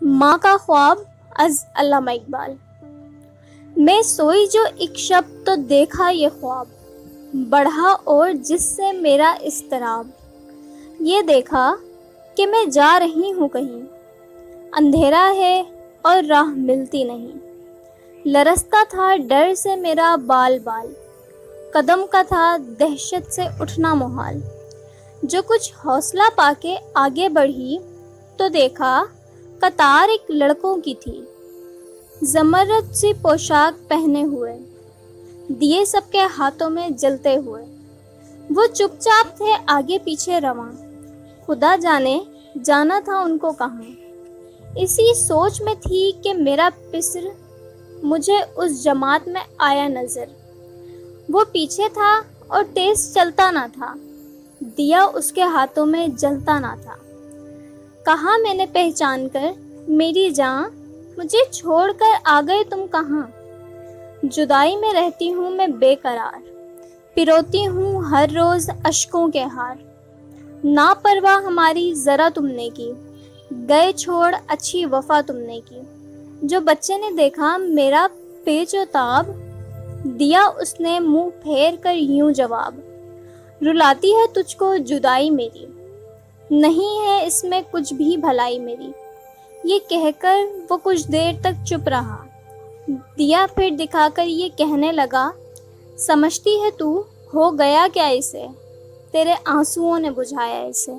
ماں کا خواب از علامہ اقبال۔ میں سوئی جو ایک شب تو دیکھا یہ خواب، بڑھا اور جس سے میرا اضطراب، یہ دیکھا کہ میں جا رہی ہوں کہیں، اندھیرا ہے اور راہ ملتی نہیں، لرزتا تھا ڈر سے میرا بال بال، قدم کا تھا دہشت سے اٹھنا محال، جو کچھ حوصلہ پا کے آگے بڑھی تو دیکھا قطار ایک لڑکوں کی تھی، زمرد سی پوشاک پہنے ہوئے، دیے سب کے ہاتھوں میں جلتے ہوئے، وہ چپ چاپ تھے آگے پیچھے رواں، خدا جانے جانا تھا ان کو کہاں۔ اسی سوچ میں تھی کہ میرا پسر مجھے اس جماعت میں آیا نظر، وہ پیچھے تھا اور تیز چلتا نہ تھا، دیا اس کے ہاتھوں میں جلتا نہ تھا۔ کہا میں نے پہچان کر میری جان، مجھے چھوڑ کر آ گئے تم کہاں؟ جدائی میں رہتی ہوں میں بے قرار، پروتی ہوں ہر روز اشکوں کے ہار، نا پرواہ ہماری ذرا تم نے کی، گئے چھوڑ اچھی وفا تم نے کی۔ جو بچے نے دیکھا میرا پیچ و تاب، دیا اس نے منہ پھیر کر یوں جواب، رلاتی ہے تجھ کو جدائی میری، نہیں ہے اس میں کچھ بھی بھلائی میری۔ یہ کہہ کر وہ کچھ دیر تک چپ رہا، دیا پھر دکھا کر یہ کہنے لگا، سمجھتی ہے تو ہو گیا کیا اسے، تیرے آنسوؤں نے بجھایا اسے۔